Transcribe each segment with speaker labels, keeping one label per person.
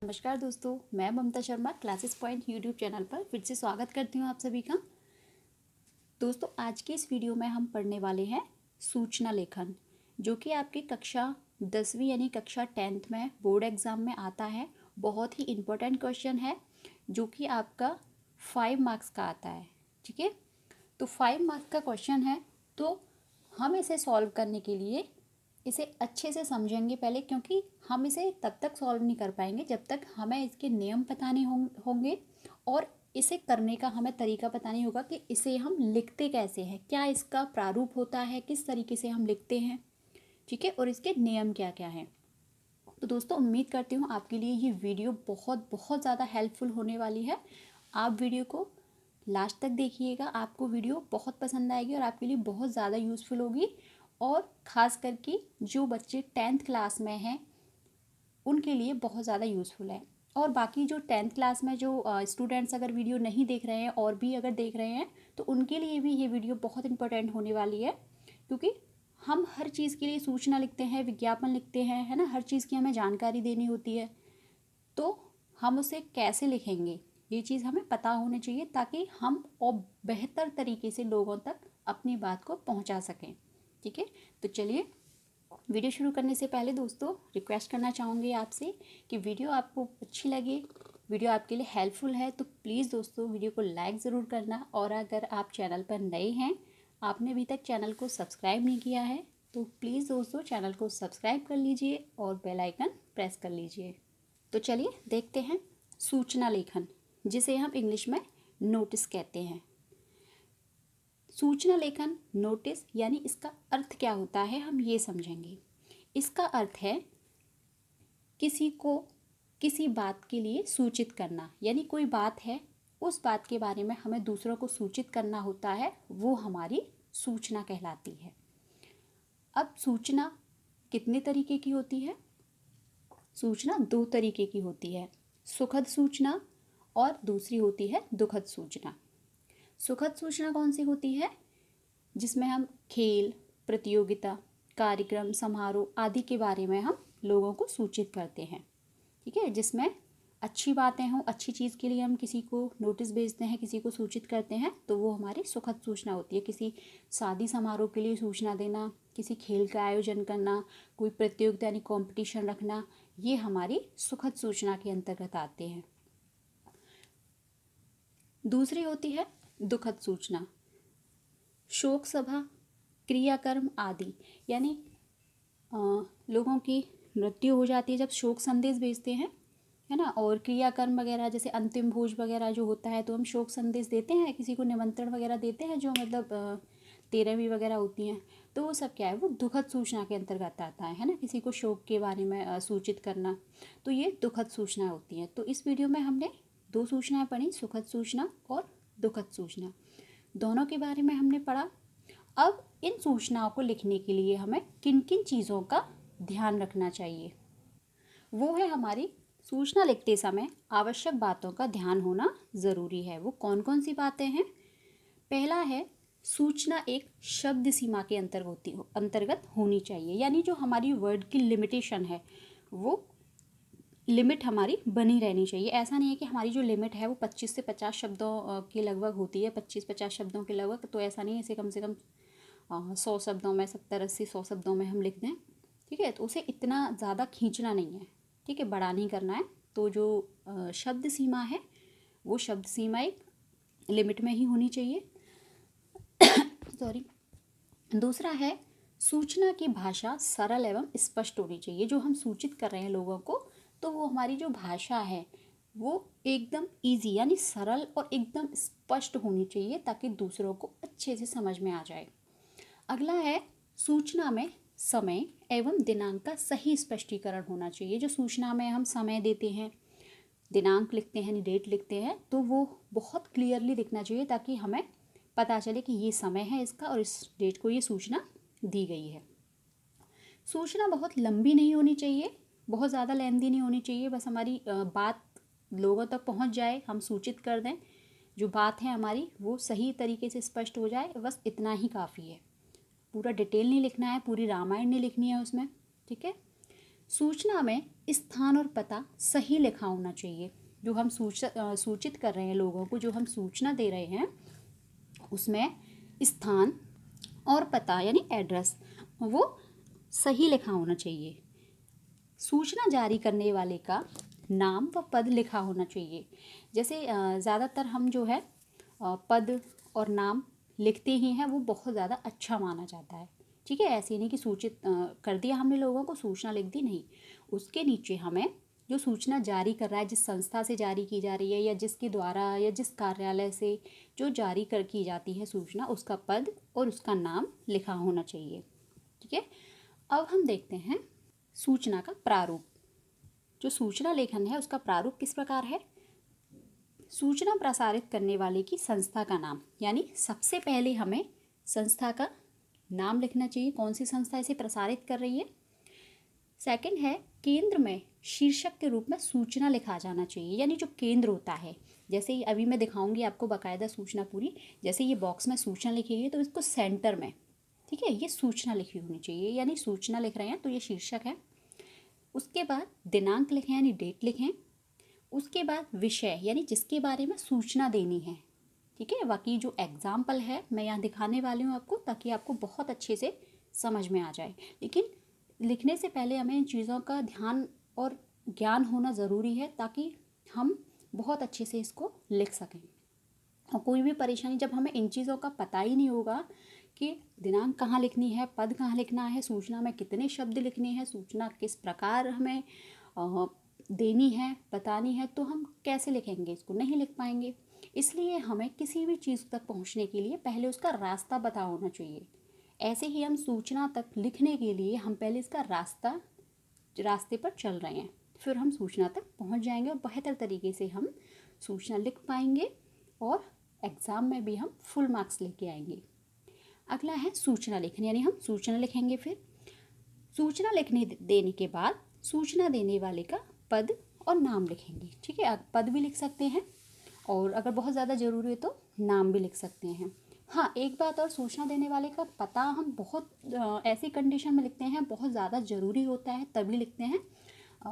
Speaker 1: नमस्कार दोस्तों, मैं Mamta Sharma classes point YouTube channel पर फिर से स्वागत करती हूँ आप सभी का। दोस्तों, आज की इस वीडियो में हम पढ़ने वाले हैं सूचना लेखन, जो कि आपकी कक्षा 10वीं यानी कक्षा 10th में बोर्ड एग्ज़ाम में आता है। बहुत ही इम्पोर्टेंट क्वेश्चन है जो कि आपका 5 मार्क्स का आता है। ठीक है, तो 5 मार्क्स का क्वेश्चन है, तो हम इसे सॉल्व करने के लिए इसे अच्छे से समझेंगे पहले, क्योंकि हम इसे तब तक सॉल्व नहीं कर पाएंगे जब तक हमें इसके नियम पता नहीं होंगे और इसे करने का हमें तरीका पता नहीं होगा कि इसे हम लिखते कैसे हैं, क्या इसका प्रारूप होता है, किस तरीके से हम लिखते हैं। ठीक है, और इसके नियम क्या क्या हैं। तो दोस्तों, उम्मीद करती हूँ आपके लिए ये वीडियो बहुत बहुत ज़्यादा हेल्पफुल होने वाली है। आप वीडियो को लास्ट तक देखिएगा, आपको वीडियो बहुत पसंद आएगी और आपके लिए बहुत ज़्यादा यूज़फुल होगी। और ख़ास करके जो बच्चे 10th क्लास में हैं उनके लिए बहुत ज़्यादा यूज़फुल है। और बाकी जो 10th क्लास में जो स्टूडेंट्स अगर वीडियो नहीं देख रहे हैं और भी अगर देख रहे हैं तो उनके लिए भी ये वीडियो बहुत इंपॉर्टेंट होने वाली है, क्योंकि हम हर चीज़ के लिए सूचना लिखते हैं, विज्ञापन लिखते हैं, है ना। हर चीज़ की हमें जानकारी देनी होती है, तो हम उसे कैसे लिखेंगे ये चीज़ हमें पता होनी चाहिए, ताकि हम और बेहतर तरीके से लोगों तक अपनी बात को पहुंचा सकें। ठीक है, तो चलिए वीडियो शुरू करने से पहले दोस्तों रिक्वेस्ट करना चाहूँगी आपसे कि वीडियो आपको अच्छी लगे, वीडियो आपके लिए हेल्पफुल है, तो प्लीज़ दोस्तों वीडियो को लाइक ज़रूर करना। और अगर आप चैनल पर नए हैं, आपने अभी तक चैनल को सब्सक्राइब नहीं किया है, तो प्लीज़ दोस्तों चैनल को सब्सक्राइब कर लीजिए और बेल आइकन प्रेस कर लीजिए। तो चलिए देखते हैं सूचना लेखन, जिसे हम इंग्लिश में नोटिस कहते हैं। सूचना लेखन नोटिस यानी इसका अर्थ क्या होता है, हम ये समझेंगे। इसका अर्थ है किसी को किसी बात के लिए सूचित करना, यानी कोई बात है, उस बात के बारे में हमें दूसरों को सूचित करना होता है, वो हमारी सूचना कहलाती है। अब सूचना कितने तरीके की होती है? सूचना 2 तरीके की होती है, सुखद सूचना और दूसरी होती है दुखद सूचना। सुखद सूचना कौन सी होती है? जिसमें हम खेल, प्रतियोगिता, कार्यक्रम, समारोह आदि के बारे में हम लोगों को सूचित करते हैं। ठीक है, जिसमें अच्छी बातें हों, अच्छी चीज़ के लिए हम किसी को नोटिस भेजते हैं, किसी को सूचित करते हैं, तो वो हमारी सुखद सूचना होती है। किसी शादी समारोह के लिए सूचना देना, किसी खेल का आयोजन करना, कोई प्रतियोगिता यानी कंपटीशन रखना, ये हमारी सुखद सूचना के अंतर्गत आते हैं। दूसरी होती है दुखद सूचना, शोक सभा, क्रियाकर्म आदि, यानी लोगों की मृत्यु हो जाती है जब शोक संदेश भेजते हैं, है ना। और क्रियाकर्म वगैरह जैसे अंतिम भोज वगैरह जो होता है, तो हम शोक संदेश देते हैं, किसी को निमंत्रण वगैरह देते हैं, जो मतलब 13वीं वगैरह होती हैं, तो वो सब क्या है, वो दुखद सूचना के अंतर्गत आता है ना। किसी को शोक के बारे में सूचित करना, तो ये दुखद सूचना होती है। तो इस वीडियो में हमने 2 सूचनाएं पढ़ी, सुखद सूचना और दुखद सूचना, दोनों के बारे में हमने पढ़ा। अब इन सूचनाओं को लिखने के लिए हमें किन किन चीज़ों का ध्यान रखना चाहिए, वो है हमारी सूचना लिखते समय आवश्यक बातों का ध्यान होना ज़रूरी है। वो कौन कौन सी बातें हैं? पहला है, सूचना एक शब्द सीमा के अंतर्गत होनी चाहिए, यानी जो हमारी वर्ड की लिमिटेशन है, वो लिमिट हमारी बनी रहनी चाहिए। ऐसा नहीं है कि हमारी जो लिमिट है वो 25 से 50 शब्दों के लगभग होती है, 25-50 शब्दों के लगभग, तो ऐसा नहीं है। इसे कम से कम 100 शब्दों में, 70-80-100 शब्दों में हम लिख दें। ठीक है, तो उसे इतना ज़्यादा खींचना नहीं है, ठीक है, बड़ा नहीं करना है। तो जो शब्द सीमा है, वो शब्द सीमा एक लिमिट में ही होनी चाहिए। सॉरी। दूसरा है, सूचना की भाषा सरल एवं स्पष्ट होनी चाहिए। जो हम सूचित कर रहे हैं लोगों को, तो वो हमारी जो भाषा है वो एकदम इजी यानी सरल और एकदम स्पष्ट होनी चाहिए, ताकि दूसरों को अच्छे से समझ में आ जाए। अगला है, सूचना में समय एवं दिनांक का सही स्पष्टीकरण होना चाहिए। जो सूचना में हम समय देते हैं, दिनांक लिखते हैं यानी डेट लिखते हैं, तो वो बहुत क्लियरली लिखना चाहिए, ताकि हमें पता चले कि ये समय है इसका और इस डेट को ये सूचना दी गई है। सूचना बहुत लंबी नहीं होनी चाहिए, बहुत ज़्यादा लेंथी नहीं होनी चाहिए, बस हमारी बात लोगों तक पहुंच जाए, हम सूचित कर दें, जो बात है हमारी वो सही तरीके से स्पष्ट हो जाए, बस इतना ही काफ़ी है। पूरा डिटेल नहीं लिखना है, पूरी रामायण नहीं लिखनी है उसमें। ठीक है, सूचना में स्थान और पता सही लिखा होना चाहिए। जो हम सूचित कर रहे हैं लोगों को, जो हम सूचना दे रहे हैं, उसमें स्थान और पता यानी एड्रेस वो सही लिखा होना चाहिए। सूचना जारी करने वाले का नाम व पद लिखा होना चाहिए। जैसे ज़्यादातर हम जो है पद और नाम लिखते ही हैं, वो बहुत ज़्यादा अच्छा माना जाता है। ठीक है, ऐसे नहीं कि सूचित कर दिया हमने लोगों को, सूचना लिख दी, नहीं। उसके नीचे हमें जो सूचना जारी कर रहा है, जिस संस्था से जारी की जा रही है या जिसके द्वारा या जिस कार्यालय से जो जारी कर की जाती है सूचना, उसका पद और उसका नाम लिखा होना चाहिए। ठीक है, अब हम देखते हैं सूचना का प्रारूप। जो सूचना लेखन है उसका प्रारूप किस प्रकार है। सूचना प्रसारित करने वाले की संस्था का नाम, यानी सबसे पहले हमें संस्था का नाम लिखना चाहिए, कौन सी संस्था इसे प्रसारित कर रही है। सेकंड है, केंद्र में शीर्षक के रूप में सूचना लिखा जाना चाहिए, यानी जो केंद्र होता है, जैसे ही अभी मैं दिखाऊंगी आपको बाकायदा सूचना पूरी, जैसे ये बॉक्स में सूचना लिखी है तो इसको सेंटर में, ठीक है, ये सूचना लिखी होनी चाहिए, यानी सूचना लिख रहे हैं तो ये शीर्षक है। उसके बाद दिनांक लिखें यानी डेट लिखें। उसके बाद विषय यानी जिसके बारे में सूचना देनी है। ठीक है, बाकी जो एग्जाम्पल है मैं यहाँ दिखाने वाली हूँ आपको, ताकि आपको बहुत अच्छे से समझ में आ जाए। लेकिन लिखने से पहले हमें इन चीज़ों का ध्यान और ज्ञान होना ज़रूरी है, ताकि हम बहुत अच्छे से इसको लिख सकें। और कोई भी परेशानी, जब हमें इन चीज़ों का पता ही नहीं होगा कि दिनांक कहाँ लिखनी है, पद कहाँ लिखना है, सूचना में कितने शब्द लिखने हैं, सूचना किस प्रकार हमें देनी है, बतानी है, तो हम कैसे लिखेंगे, इसको नहीं लिख पाएंगे। इसलिए हमें किसी भी चीज़ तक पहुंचने के लिए पहले उसका रास्ता पता होना चाहिए। ऐसे ही हम सूचना तक लिखने के लिए हम पहले इसका रास्ते पर चल रहे हैं, फिर हम सूचना तक पहुंच जाएंगे और बेहतर तरीके से हम सूचना लिख पाएंगे और एग्ज़ाम में भी हम फुल मार्क्स लेके आएंगे। अगला है सूचना लेखन, यानी हम सूचना लिखेंगे। फिर सूचना लिखने देने के बाद सूचना देने वाले का पद और नाम लिखेंगे। ठीक है, पद भी लिख सकते हैं और अगर बहुत ज़्यादा ज़रूरी है तो नाम भी लिख सकते हैं। हाँ, एक बात और, सूचना देने वाले का पता हम बहुत ऐसी कंडीशन में लिखते हैं, बहुत ज़्यादा ज़रूरी होता है तभी लिखते हैं।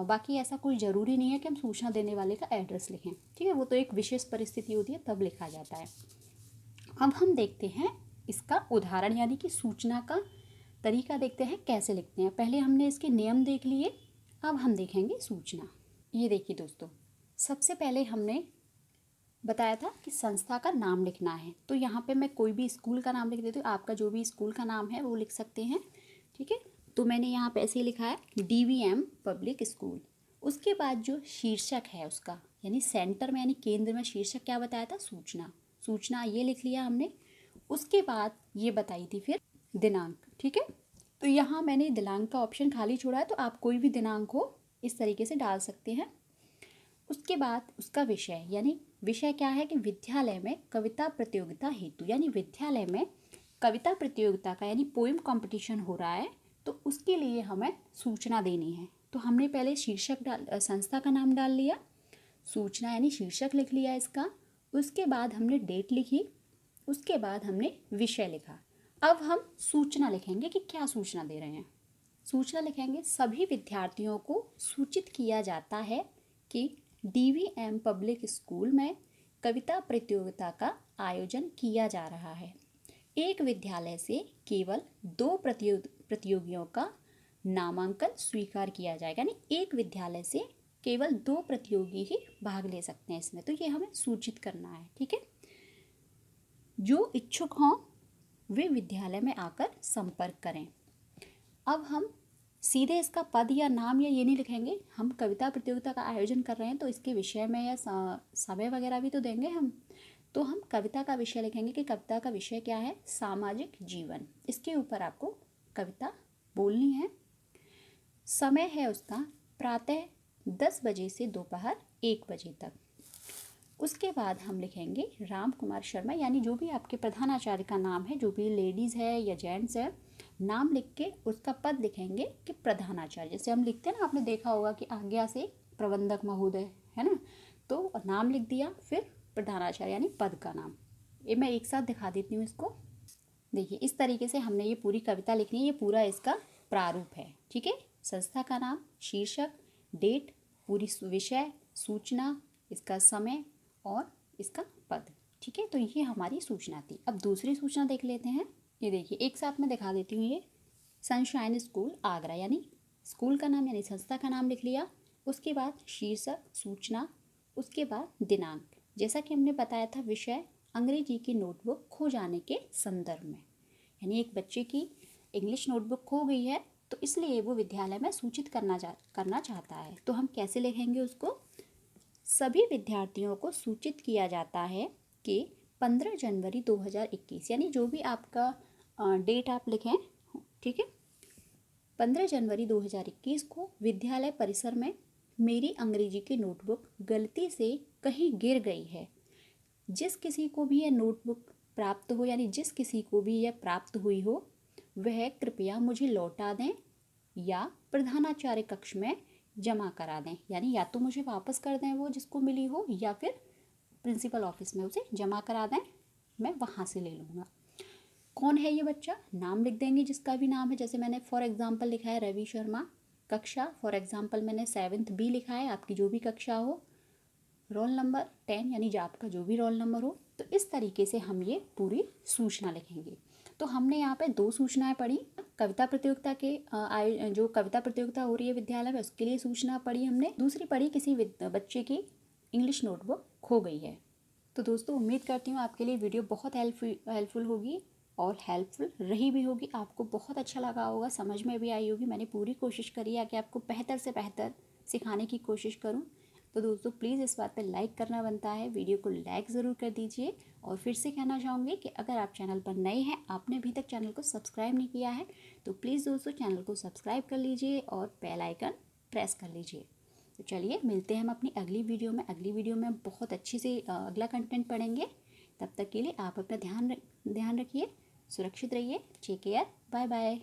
Speaker 1: बाकी ऐसा कोई ज़रूरी नहीं है कि हम सूचना देने वाले का एड्रेस लिखें। ठीक है, वो तो एक विशेष परिस्थिति होती है तब लिखा जाता है। अब हम देखते हैं इसका उदाहरण, यानी कि सूचना का तरीका देखते हैं कैसे लिखते हैं। पहले हमने इसके नियम देख लिए, अब हम देखेंगे सूचना। ये देखिए दोस्तों, सबसे पहले हमने बताया था कि संस्था का नाम लिखना है, तो यहाँ पे मैं कोई भी स्कूल का नाम लिख देती हूँ, आपका जो भी स्कूल का नाम है वो लिख सकते हैं। ठीक है, तो मैंने यहाँ पे ऐसे ही लिखा है DVM पब्लिक स्कूल। उसके बाद जो शीर्षक है उसका, यानी सेंटर में यानी केंद्र में शीर्षक क्या बताया था, सूचना। सूचना ये लिख लिया हमने। उसके बाद ये बताई थी फिर दिनांक। ठीक है, तो यहाँ मैंने दिनांक का ऑप्शन खाली छोड़ा है, तो आप कोई भी दिनांक हो इस तरीके से डाल सकते हैं। उसके बाद उसका विषय, यानी विषय क्या है कि विद्यालय में कविता प्रतियोगिता हेतु, यानी विद्यालय में कविता प्रतियोगिता का यानी पोएम कंपटीशन हो रहा है, तो उसके लिए हमें सूचना देनी है। तो हमने पहले संस्था का नाम डाल लिया, सूचना यानी शीर्षक लिख लिया इसका। उसके बाद हमने डेट लिखी, उसके बाद हमने विषय लिखा। अब हम सूचना लिखेंगे कि क्या सूचना दे रहे हैं। सूचना लिखेंगे, सभी विद्यार्थियों को सूचित किया जाता है कि DVM पब्लिक स्कूल में कविता प्रतियोगिता का आयोजन किया जा रहा है। एक विद्यालय से केवल 2 प्रतियोगियों का नामांकन स्वीकार किया जाएगा, यानी एक विद्यालय से केवल 2 प्रतियोगी ही भाग ले सकते हैं इसमें, तो ये हमें सूचित करना है। ठीक है, जो इच्छुक हों वे विद्यालय में आकर संपर्क करें। अब हम सीधे इसका पद या नाम या ये नहीं लिखेंगे, हम कविता प्रतियोगिता का आयोजन कर रहे हैं तो इसके विषय में या समय वगैरह भी तो देंगे हम, तो हम कविता का विषय लिखेंगे कि कविता का विषय क्या है, सामाजिक जीवन। इसके ऊपर आपको कविता बोलनी है। समय है उसका प्रातः 10 बजे से दोपहर 1 बजे तक। उसके बाद हम लिखेंगे राम कुमार शर्मा, यानी जो भी आपके प्रधानाचार्य का नाम है, जो भी लेडीज़ है या जेंट्स है, नाम लिख के उसका पद लिखेंगे कि प्रधानाचार्य। जैसे हम लिखते हैं ना, आपने देखा होगा कि आज्ञा से प्रबंधक महोदय, है ना, तो नाम लिख दिया, फिर प्रधानाचार्य यानी पद का नाम। ये मैं एक साथ दिखा देती हूँ इसको। देखिए, इस तरीके से हमने ये पूरी कविता लिखनी है, ये पूरा इसका प्रारूप है। ठीक है, संस्था का नाम, शीर्षक, डेट, पूरी विषय, सूचना, इसका समय और इसका पद। ठीक है, तो ये हमारी सूचना थी। अब दूसरी सूचना देख लेते हैं। ये देखिए, एक साथ में दिखा देती हूँ। ये सनशाइन स्कूल आगरा, यानी स्कूल का नाम यानी संस्था का नाम लिख लिया। उसके बाद शीर्षक, सूचना, उसके बाद दिनांक। जैसा कि हमने बताया था, विषय अंग्रेजी की नोटबुक खो जाने के संदर्भ में, यानी एक बच्चे की इंग्लिश नोटबुक खो गई है, तो इसलिए वो विद्यालय में सूचित करना चाहता है। तो हम कैसे लिखेंगे उसको? सभी विद्यार्थियों को सूचित किया जाता है कि 15 जनवरी 2021, यानी जो भी आपका डेट आप लिखें, ठीक है, 15 जनवरी 2021 को विद्यालय परिसर में मेरी अंग्रेजी की नोटबुक गलती से कहीं गिर गई है। जिस किसी को भी यह नोटबुक प्राप्त हो, यानी जिस किसी को भी यह प्राप्त हुई हो, वह कृपया मुझे लौटा दें या प्रधानाचार्य कक्ष में जमा करा दें, यानी या तो मुझे वापस कर दें वो जिसको मिली हो, या फिर प्रिंसिपल ऑफिस में उसे जमा करा दें, मैं वहाँ से ले लूँगा। कौन है ये बच्चा? नाम लिख देंगे जिसका भी नाम है। जैसे मैंने फॉर एग्जांपल लिखा है रवि शर्मा। कक्षा फॉर एग्जांपल मैंने 7th B लिखा है, आपकी जो भी कक्षा हो। रोल नंबर 10, यानी जो आपका जो भी रोल नंबर हो। तो इस तरीके से हम ये पूरी सूचना लिखेंगे। तो हमने यहाँ पे 2 सूचनाएं पढ़ी। कविता प्रतियोगिता के जो कविता प्रतियोगिता हो रही है विद्यालय में, उसके लिए सूचना पढ़ी हमने। दूसरी पढ़ी किसी बच्चे की इंग्लिश नोटबुक खो गई है। तो दोस्तों, उम्मीद करती हूँ आपके लिए वीडियो बहुत हेल्पफुल होगी और हेल्पफुल रही भी होगी। आपको बहुत अच्छा लगा होगा, समझ में भी आई होगी। मैंने पूरी कोशिश करी है कि आपको बेहतर से बेहतर सिखाने की कोशिश करूँ। तो दोस्तों, प्लीज़ इस बात पर लाइक करना बनता है, वीडियो को लाइक ज़रूर कर दीजिए। और फिर से कहना चाहूँगी कि अगर आप चैनल पर नए हैं, आपने अभी तक चैनल को सब्सक्राइब नहीं किया है, तो प्लीज़ दोस्तों चैनल को सब्सक्राइब कर लीजिए और बेल आइकन प्रेस कर लीजिए। तो चलिए, मिलते हैं हम अपनी अगली वीडियो में। अगली वीडियो में बहुत अच्छी से अगला कंटेंट पढ़ेंगे। तब तक के लिए आप अपना ध्यान रखिए, सुरक्षित रहिए। Take care, bye bye.